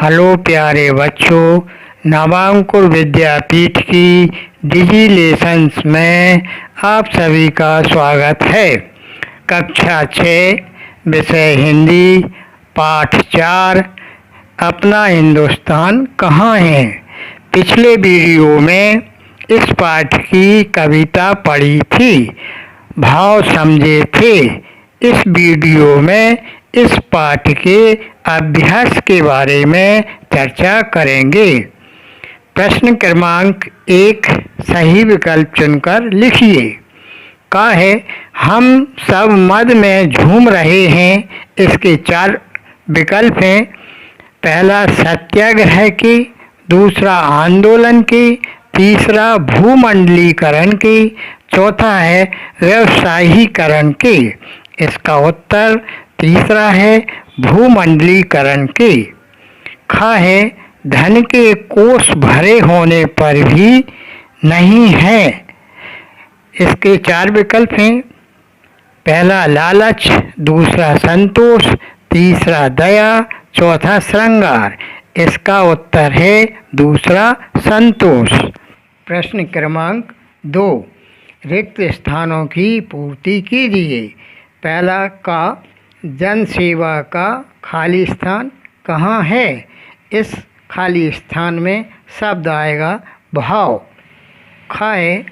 Hello प्यारे बच्चों, नवांकुर विद्यापीठ की डिजी लेसन्स में आप सभी का स्वागत है। कक्षा 6 विषय हिंदी, पाठ 4 अपना हिंदुस्तान कहाँ है। पिछले वीडियो में इस पाठ की कविता पढ़ी थी, भाव समझे थे। इस वीडियो में इस पाठ के अभ्यास के बारे में चर्चा करेंगे। प्रश्न क्रमांक 1 सही विकल्प चुनकर लिखिए। का है हम सब मद में झूम रहे हैं। इसके 4 विकल्प हैं। पहला सत्याग्रह के, दूसरा आंदोलन के, तीसरा भूमंडलीकरण के, चौथा है व्यवसायीकरण के। इसका उत्तर तीसरा है भूमंडलीकरण के। खा है धन के कोष भरे होने पर भी नहीं है। इसके 4 विकल्प हैं। पहला लालच, दूसरा संतोष, तीसरा दया, चौथा श्रृंगार। इसका उत्तर है दूसरा संतोष। प्रश्न क्रमांक 2 रिक्त स्थानों की पूर्ति कीजिए। पहला का जन सेवा का खाली स्थान कहाँ है। इस खाली स्थान में शब्द आएगा भाव। खा है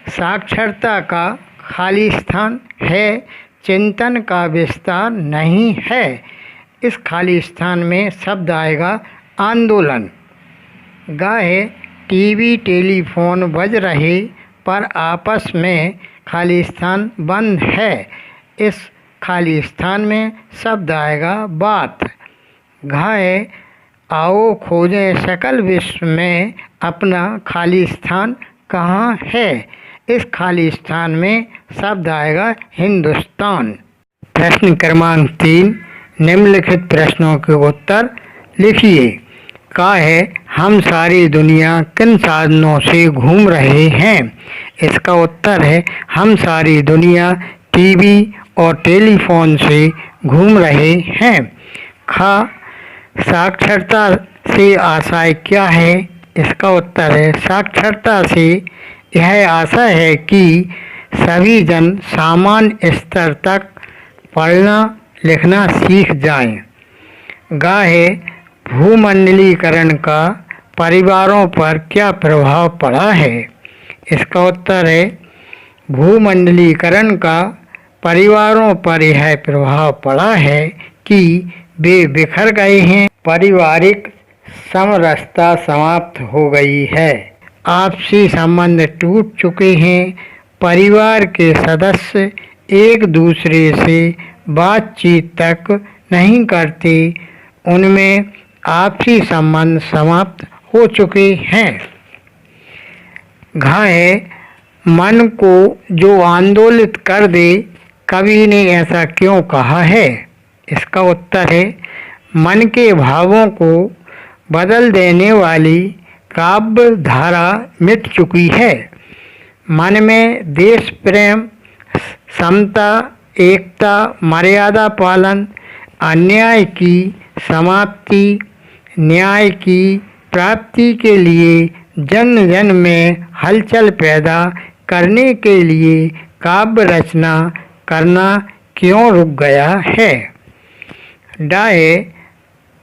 साक्षरता का खाली स्थान है, चिंतन का विस्तार नहीं है। इस खाली स्थान में शब्द आएगा आंदोलन। गा है टीवी टेलीफोन बज रहे पर आपस में खाली स्थान बंद है। इस खाली स्थान में शब्द आएगा बात। घा है आओ खोजें सकल विश्व में अपना खाली स्थान कहाँ है। इस खाली स्थान में शब्द आएगा हिंदुस्तान। प्रश्न क्रमांक 3 निम्नलिखित प्रश्नों के उत्तर लिखिए। का है हम सारी दुनिया किन साधनों से घूम रहे हैं। इसका उत्तर है हम सारी दुनिया टीवी और टेलीफोन से घूम रहे हैं। खा साक्षरता से आशय क्या है। इसका उत्तर है साक्षरता से यह आशा है कि सभी जन सामान्य स्तर तक पढ़ना लिखना सीख जाएं। गा है भूमंडलीकरण का परिवारों पर क्या प्रभाव पड़ा है। इसका उत्तर है भूमंडलीकरण का परिवारों पर यह प्रभाव पड़ा है कि वे बिखर गए हैं, पारिवारिक समरसता समाप्त हो गई है, आपसी संबंध टूट चुके हैं, परिवार के सदस्य एक दूसरे से बातचीत तक नहीं करते, उनमें आपसी संबंध समाप्त हो चुके हैं। घा है मन को जो आंदोलित कर दे, कवि ने ऐसा क्यों कहा है। इसका उत्तर है मन के भावों को बदल देने वाली काव्य धारा मिट चुकी है। मन में देश प्रेम, समता, एकता, मर्यादा पालन, अन्याय की समाप्ति, न्याय की प्राप्ति के लिए जन जन में हलचल पैदा करने के लिए काव्य रचना करना क्यों रुक गया है। डाए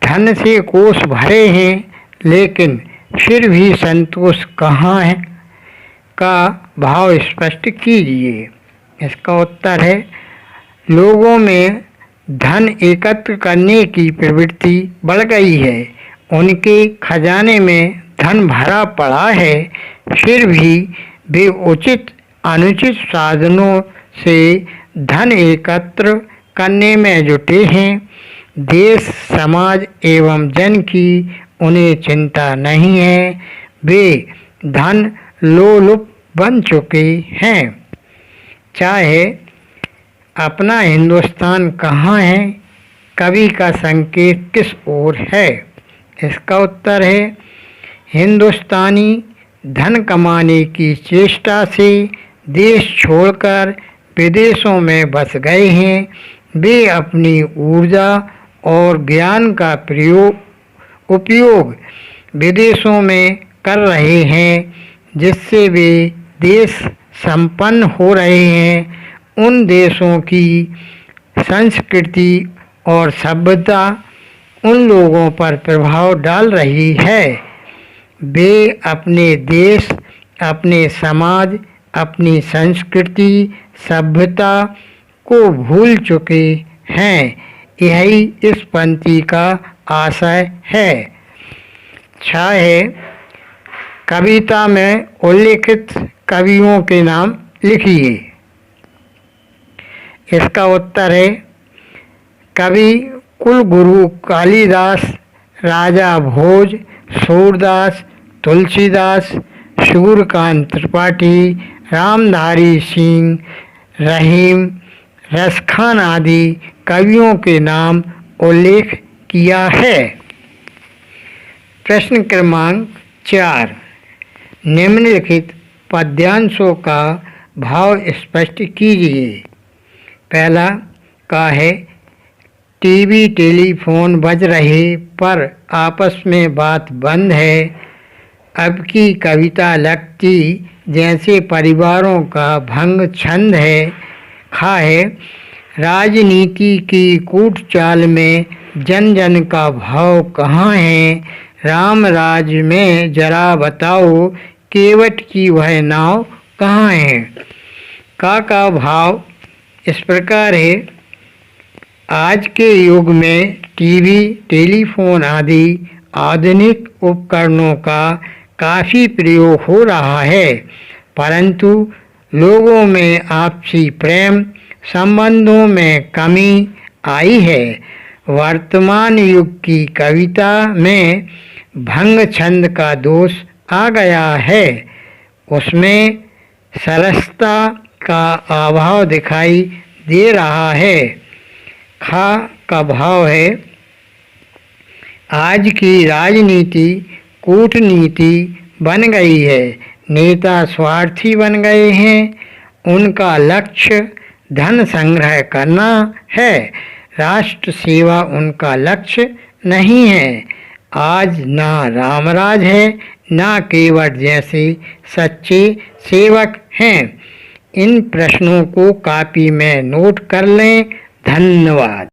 धन से कोष भरे हैं लेकिन फिर भी संतोष कहाँ है का भाव स्पष्ट कीजिए। इसका उत्तर है लोगों में धन एकत्र करने की प्रवृत्ति बढ़ गई है, उनके खजाने में धन भरा पड़ा है, फिर भी वे उचित अनुचित साधनों से धन एकत्र करने में जुटे हैं। देश समाज एवं जन की उन्हें चिंता नहीं है, वे धन लोलुप बन चुके हैं। चाहे अपना हिंदुस्तान कहाँ है, कवि का संकेत किस ओर है। इसका उत्तर है हिंदुस्तानी धन कमाने की चेष्टा से देश छोड़कर विदेशों में बस गए हैं। वे अपनी ऊर्जा और ज्ञान का उपयोग विदेशों में कर रहे हैं, जिससे वे देश संपन्न हो रहे हैं। उन देशों की संस्कृति और सभ्यता उन लोगों पर प्रभाव डाल रही है। वे अपने देश, अपने समाज, अपनी संस्कृति, सभ्यता को भूल चुके हैं। यही इस पंक्ति का आशय है। 6 है, कविता में उल्लिखित कवियों के नाम लिखिए। इसका उत्तर है कवि कुलगुरु कालिदास, राजा भोज, सूरदास, तुलसीदास, सूर्यकांत त्रिपाठी, रामधारी सिंह, रहीम, रसखान आदि कवियों के नाम उल्लेख किया है। प्रश्न क्रमांक 4, निम्नलिखित पद्यांशों का भाव स्पष्ट कीजिए। पहला का है, टीवी टेलीफोन बज रहे पर आपस में बात बंद है। अब की कविता लगती जैसे परिवारों का भंग छंद है। खा है, राजनीति की कूट चाल में जन जन का भाव कहाँ है। राम राज में जरा बताओ, केवट की वह नाव कहाँ है। का भाव इस प्रकार है, आज के युग में टीवी, टेलीफोन आदि आधुनिक उपकरणों का काफ़ी प्रयोग हो रहा है, परंतु लोगों में आपसी प्रेम संबंधों में कमी आई है। वर्तमान युग की कविता में भंग छंद का दोष आ गया है। उसमें सरसता का अभाव दिखाई दे रहा है। खा का भाव है, आज की राजनीति कूटनीति बन गई है। नेता स्वार्थी बन गए हैं। उनका लक्ष्य धन संग्रह करना है। राष्ट्र सेवा उनका लक्ष्य नहीं है। आज ना रामराज है, ना केवट जैसे सच्चे सेवक हैं। इन प्रश्नों को कॉपी में नोट कर लें। धन्यवाद।